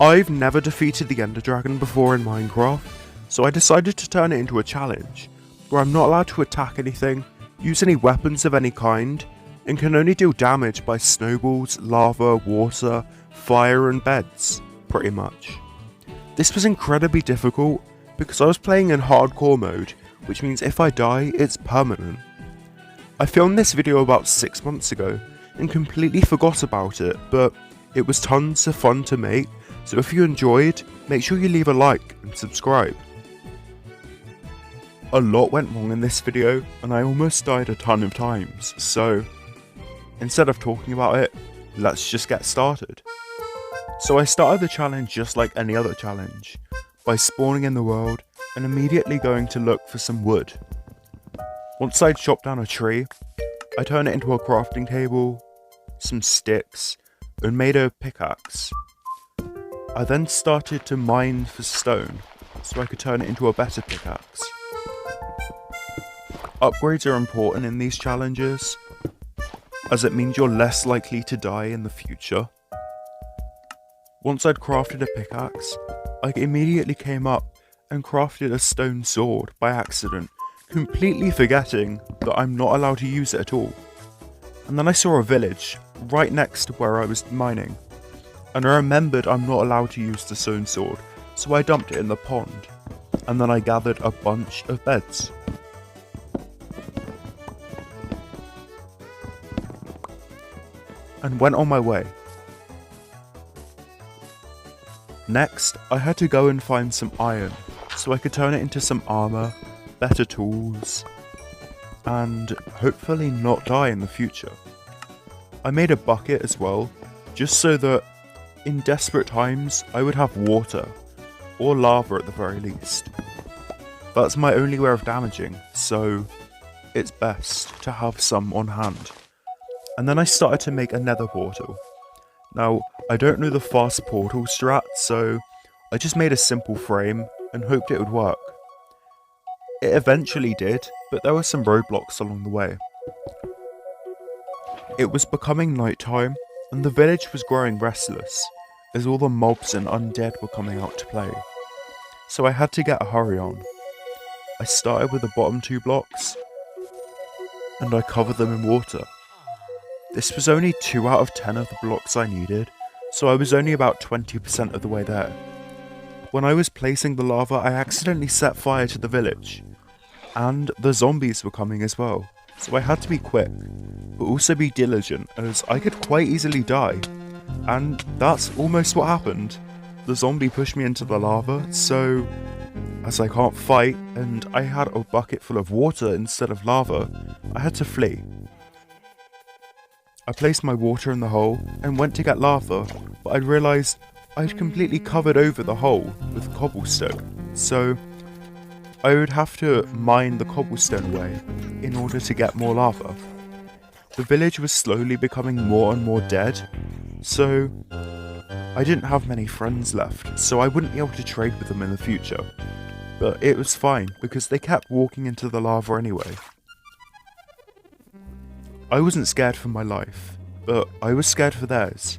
I've never defeated the enderdragon before in Minecraft, so I decided to turn it into a challenge, where I'm not allowed to attack anything, use any weapons of any kind, and can only deal damage by snowballs, lava, water, fire and beds, pretty much. This was incredibly difficult, because I was playing in hardcore mode, which means if I die, it's permanent. I filmed this video about 6 months ago, and completely forgot about it, but it was tons of fun to make, so if you enjoyed, make sure you leave a like and subscribe. A lot went wrong in this video, and I almost died a ton of times, so instead of talking about it, let's just get started. So I started the challenge just like any other challenge, by spawning in the world and immediately going to look for some wood. Once I'd chopped down a tree, I turned it into a crafting table, some sticks, and made a pickaxe. I then started to mine for stone, so I could turn it into a better pickaxe. Upgrades are important in these challenges, as it means you're less likely to die in the future. Once I'd crafted a pickaxe, I immediately came up and crafted a stone sword by accident, completely forgetting that I'm not allowed to use it at all. And then I saw a village right next to where I was mining, and I remembered I'm not allowed to use the stone sword, so I dumped it in the pond, and then I gathered a bunch of beds. And went on my way. Next, I had to go and find some iron, so I could turn it into some armor, better tools, and hopefully not die in the future. I made a bucket as well, just so that in desperate times I would have water, or lava at the very least. That's my only way of damaging, so it's best to have some on hand. And then I started to make a nether portal. Now, I don't know the fast portal strat, so I just made a simple frame and hoped it would work. It eventually did, but there were some roadblocks along the way. It was becoming nighttime, and the village was growing restless, as all the mobs and undead were coming out to play. So I had to get a hurry on. I started with the bottom 2 blocks, and I covered them in water. This was only 2 out of 10 of the blocks I needed, so I was only about 20% of the way there. When I was placing the lava, I accidentally set fire to the village, and the zombies were coming as well, so I had to be quick, but also be diligent, as I could quite easily die, and that's almost what happened. The zombie pushed me into the lava, so as I can't fight, and I had a bucket full of water instead of lava, I had to flee. I placed my water in the hole, and went to get lava, but I realised I'd completely covered over the hole with cobblestone, so I would have to mine the cobblestone away in order to get more lava. The village was slowly becoming more and more dead, so I didn't have many friends left, so I wouldn't be able to trade with them in the future. But it was fine, because they kept walking into the lava anyway. I wasn't scared for my life, but I was scared for theirs.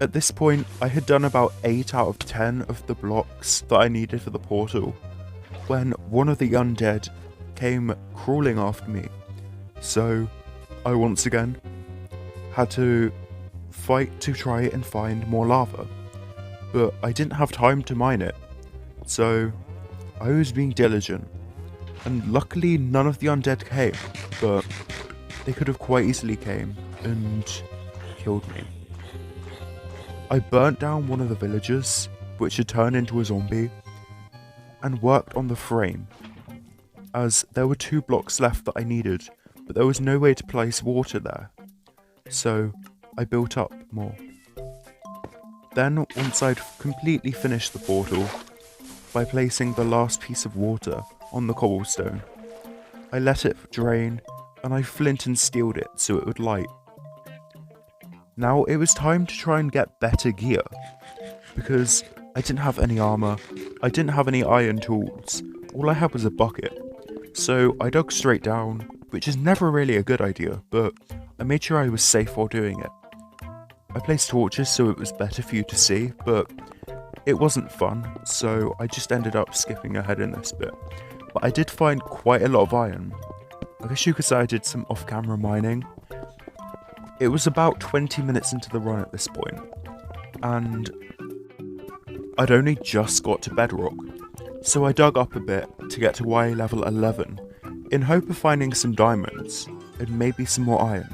At this point, I had done about 8 out of 10 of the blocks that I needed for the portal, when one of the undead came crawling after me, so I once again had to fight to try and find more lava, but I didn't have time to mine it, so I was being diligent, and luckily none of the undead came, but they could have quite easily came and killed me. I burnt down one of the villagers, which had turned into a zombie, and worked on the frame, as there were 2 blocks left that I needed, but there was no way to place water there, so I built up more. Then, once I'd completely finished the portal, by placing the last piece of water on the cobblestone, I let it drain, and I flint and steeled it so it would light. Now it was time to try and get better gear, because I didn't have any armor, I didn't have any iron tools, all I had was a bucket, so I dug straight down, which is never really a good idea, but I made sure I was safe while doing it. I placed torches so it was better for you to see, but it wasn't fun, so I just ended up skipping ahead in this bit. But I did find quite a lot of iron. I guess you could say I did some off-camera mining. It was about 20 minutes into the run at this point, and I'd only just got to bedrock, so I dug up a bit to get to Y level 11, in hope of finding some diamonds, and maybe some more iron.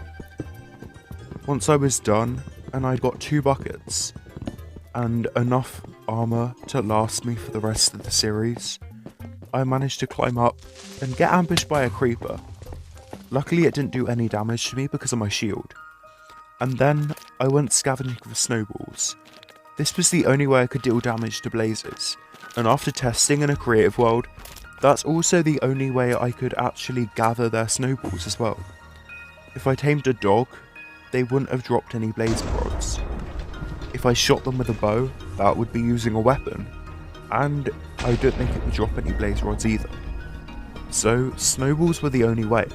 Once I was done, and I'd got 2 buckets, and enough armor to last me for the rest of the series, I managed to climb up and get ambushed by a creeper. Luckily it didn't do any damage to me because of my shield. And then I went scavenging for snowballs. This was the only way I could deal damage to blazes, and after testing in a creative world, that's also the only way I could actually gather their snowballs as well. If I tamed a dog, they wouldn't have dropped any blaze prods. If I shot them with a bow, that would be using a weapon, and I don't think it would drop any blaze rods either. So snowballs were the only way.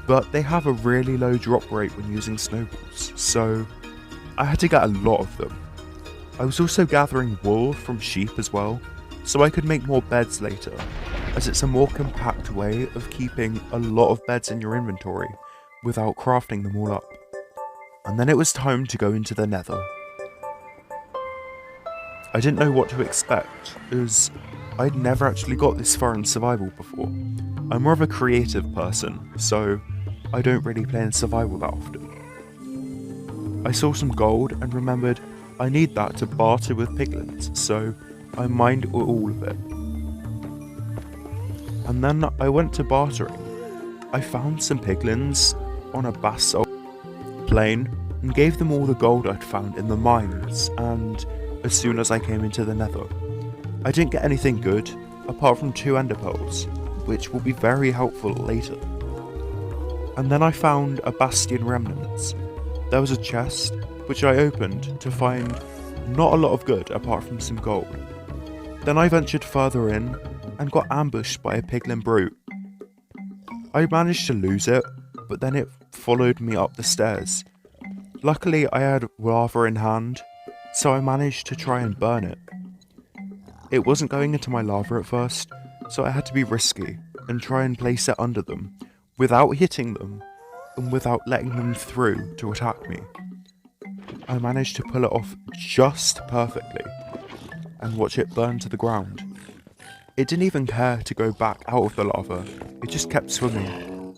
But they have a really low drop rate when using snowballs, so I had to get a lot of them. I was also gathering wool from sheep as well, so I could make more beds later, as it's a more compact way of keeping a lot of beds in your inventory without crafting them all up. And then it was time to go into the nether. I didn't know what to expect, as I'd never actually got this far in survival before. I'm more of a creative person, so I don't really play in survival that often. I saw some gold and remembered I need that to barter with piglins, so I mined all of it. And then I went to bartering. I found some piglins on a basalt plain and gave them all the gold I'd found in the mines, and as soon as I came into the nether, I didn't get anything good apart from 2 ender pearls, which will be very helpful later. And then I found a bastion remnants. There was a chest, which I opened to find not a lot of good apart from some gold. Then I ventured further in and got ambushed by a piglin brute. I managed to lose it, but then it followed me up the stairs. Luckily I had lava in hand, so I managed to try and burn it. It wasn't going into my lava at first, so I had to be risky and try and place it under them, without hitting them, and without letting them through to attack me. I managed to pull it off just perfectly, and watch it burn to the ground. It didn't even care to go back out of the lava, it just kept swimming.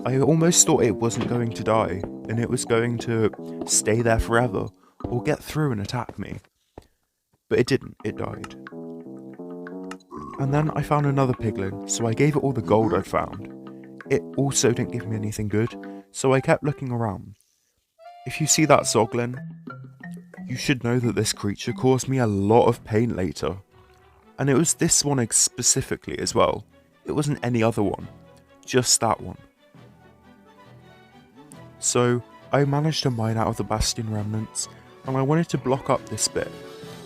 I almost thought it wasn't going to die, and it was going to stay there forever, or get through and attack me. But it didn't, it died. And then I found another piglin, so I gave it all the gold I'd found. It also didn't give me anything good, so I kept looking around. If you see that zoglin, you should know that this creature caused me a lot of pain later. And it was this one specifically as well. It wasn't any other one, just that one. So I managed to mine out of the bastion remnants, and I wanted to block up this bit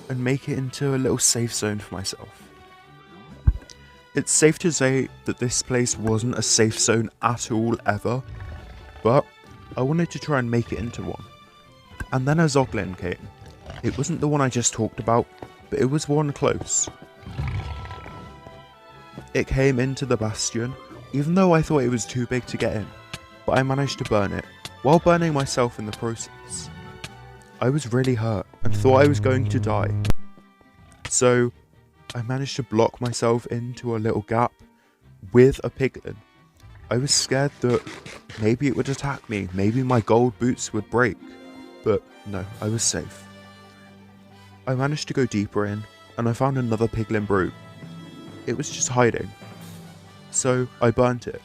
and make it into a little safe zone for myself. It's safe to say that this place wasn't a safe zone at all ever, but I wanted to try and make it into one. And then a zoglin came. It wasn't the one I just talked about, but it was one close. It came into the bastion, even though I thought it was too big to get in, but I managed to burn it, while burning myself in the process. I was really hurt and thought I was going to die. So I managed to block myself into a little gap with a piglin. I was scared that maybe it would attack me, maybe my gold boots would break, but no, I was safe. I managed to go deeper in, and I found another piglin brute. It was just hiding, so I burnt it,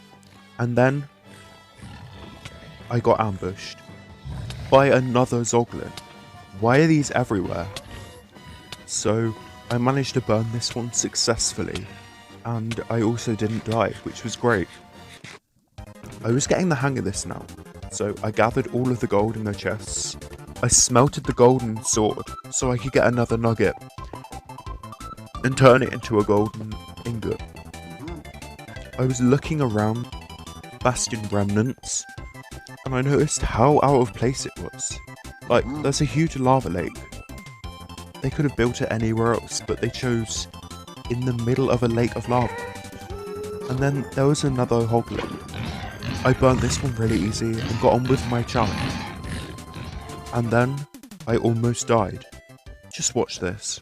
and then I got ambushed by another zoglin. Why are these everywhere? So I managed to burn this one successfully, and I also didn't die, which was great. I was getting the hang of this now, so I gathered all of the gold in their chests. I smelted the golden sword so I could get another nugget and turn it into a golden ingot. I was looking around bastion remnants, and and I noticed how out of place it was. Like, there's a huge lava lake. They could have built it anywhere else, but they chose in the middle of a lake of lava. And then there was another hoglin. I burnt this one really easy and got on with my challenge. And then I almost died. Just watch this.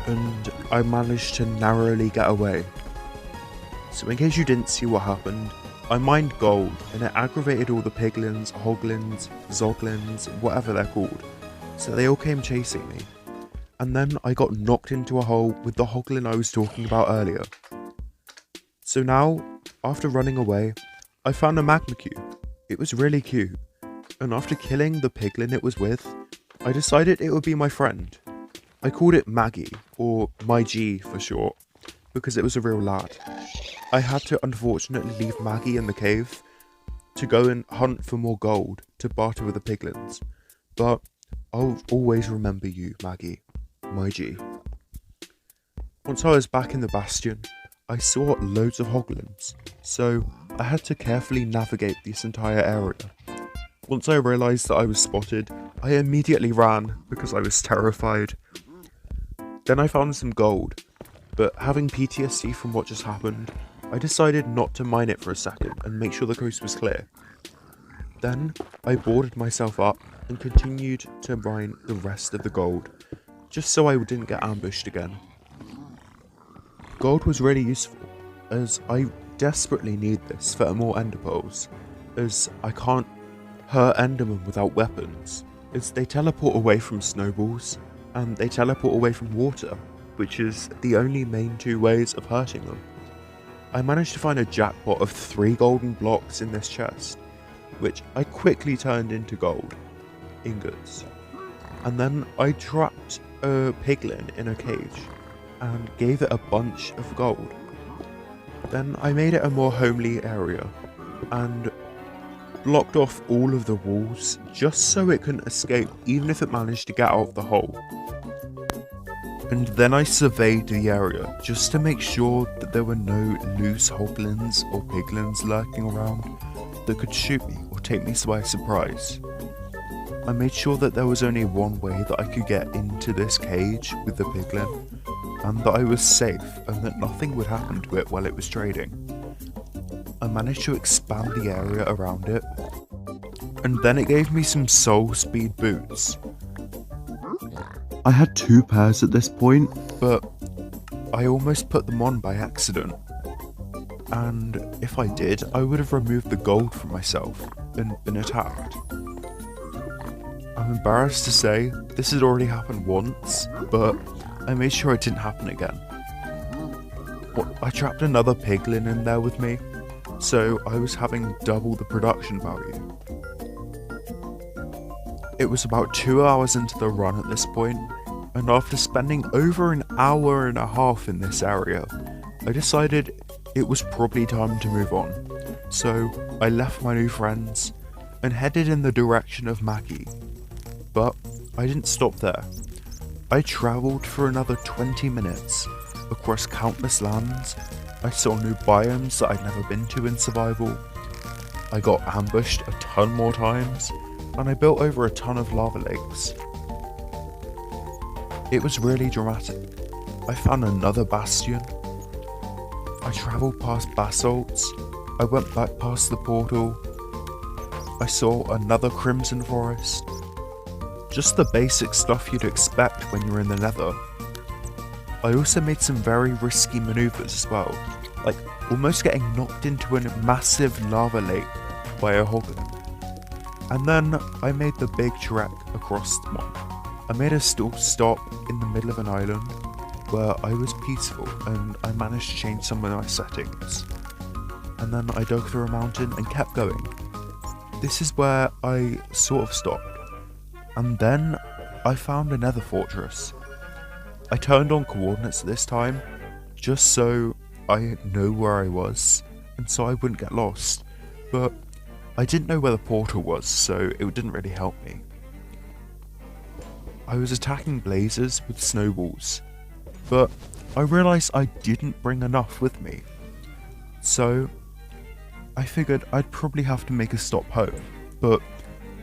And I managed to narrowly get away. So in case you didn't see what happened, I mined gold and it aggravated all the piglins, hoglins, zoglins, whatever they're called. So they all came chasing me. And then I got knocked into a hole with the hoglin I was talking about earlier. So now, after running away, I found a magma cube. It was really cute. And after killing the piglin it was with, I decided it would be my friend. I called it Maggie, or My G for short, because it was a real lad. I had to unfortunately leave Maggie in the cave to go and hunt for more gold to barter with the piglins, but I'll always remember you, Maggie, My G. Once I was back in the bastion, I saw loads of hoglins, so I had to carefully navigate this entire area. Once I realised that I was spotted, I immediately ran because I was terrified. Then I found some gold, but having PTSD from what just happened, I decided not to mine it for a second and make sure the coast was clear. Then I boarded myself up and continued to mine the rest of the gold, just so I didn't get ambushed again. Gold was really useful, as I desperately need this for more ender pearls, as I can't hurt endermen without weapons, as they teleport away from snowballs, and they teleport away from water, which is the only main two ways of hurting them. I managed to find a jackpot of 3 golden blocks in this chest, which I quickly turned into gold ingots. And then I trapped a piglin in a cage and gave it a bunch of gold. Then I made it a more homely area and blocked off all of the walls just so it couldn't escape even if it managed to get out of the hole. And then I surveyed the area just to make sure that there were no loose hoglins or piglins lurking around that could shoot me or take me by surprise. I made sure that there was only one way that I could get into this cage with the piglin, and that I was safe and that nothing would happen to it while it was trading. I managed to expand the area around it, and then it gave me some soul speed boots. I had 2 pairs at this point, but I almost put them on by accident. And if I did, I would have removed the gold from myself and been attacked. I'm embarrassed to say, this had already happened once, but I made sure it didn't happen again. I trapped another piglin in there with me, so I was having double the production value. It was about 2 hours into the run at this point, and after spending over an hour and a half in this area, I decided it was probably time to move on. So I left my new friends and headed in the direction of Maggie. But I didn't stop there. I travelled for another 20 minutes across countless lands. I saw new biomes that I'd never been to in survival. I got ambushed a ton more times, and I built over a ton of lava lakes. It was really dramatic. I found another bastion. I travelled past basalts. I went back past the portal. I saw another crimson forest. Just the basic stuff you'd expect when you're in the nether. I also made some very risky maneuvers as well, like almost getting knocked into a massive lava lake by a hoggin. And then I made the big trek across the one. I made a stop in the middle of an island where I was peaceful and I managed to change some of my settings. And then I dug through a mountain and kept going. This is where I sort of stopped. And then I found another fortress. I turned on coordinates this time, just so I know where I was, and so I wouldn't get lost. But I didn't know where the portal was, so it didn't really help me. I was attacking blazes with snowballs, but I realised I didn't bring enough with me. So I figured I'd probably have to make a stop home, but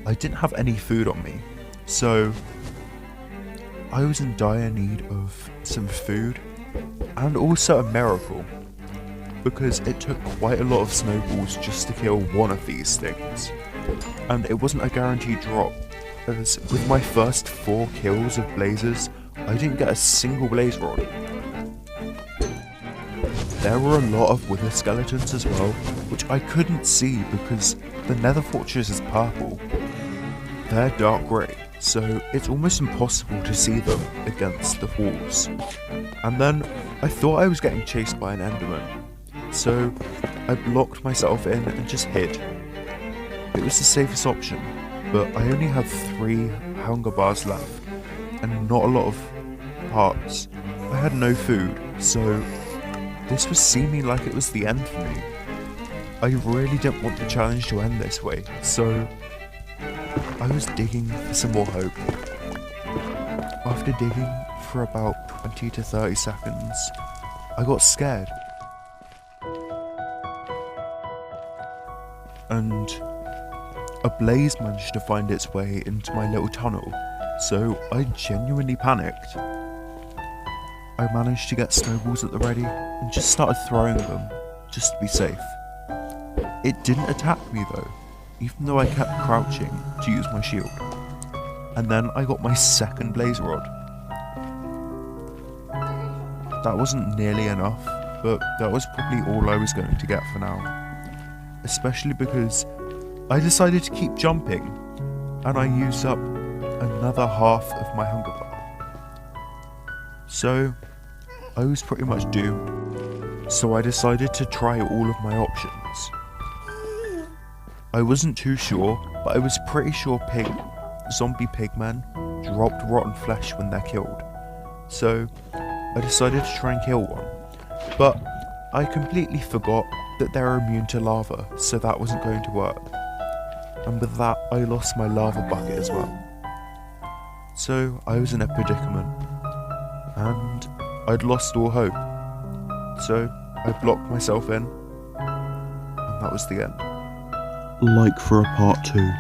I didn't have any food on me, so I was in dire need of some food, and also a miracle, because it took quite a lot of snowballs just to kill one of these things, and it wasn't a guaranteed drop, as with my first 4 kills of blazes, I didn't get a single blaze rod. There were a lot of wither skeletons as well, which I couldn't see because the nether fortress is purple. They're dark grey, so it's almost impossible to see them against the walls. And then I thought I was getting chased by an enderman, so I blocked myself in and just hid. It was the safest option, but I only had 3 hunger bars left and not a lot of hearts. I had no food, so this was seeming like it was the end for me. I really didn't want the challenge to end this way, so I was digging for some more hope. After digging for about 20 to 30 seconds, I got scared. And a blaze managed to find its way into my little tunnel, so I genuinely panicked. I managed to get snowballs at the ready and just started throwing them, just to be safe. It didn't attack me though, even though I kept crouching to use my shield. And then I got my second blaze rod. That wasn't nearly enough, but that was probably all I was going to get for now. Especially because I decided to keep jumping, and I used up another half of my hunger bar. So I was pretty much doomed, so I decided to try all of my options. I wasn't too sure, but I was pretty sure zombie pigmen dropped rotten flesh when they're killed, so I decided to try and kill one, but I completely forgot that they're immune to lava, so that wasn't going to work, and with that I lost my lava bucket as well. So I was in a predicament, and I'd lost all hope, so I blocked myself in, and that was the end. Like for a part 2.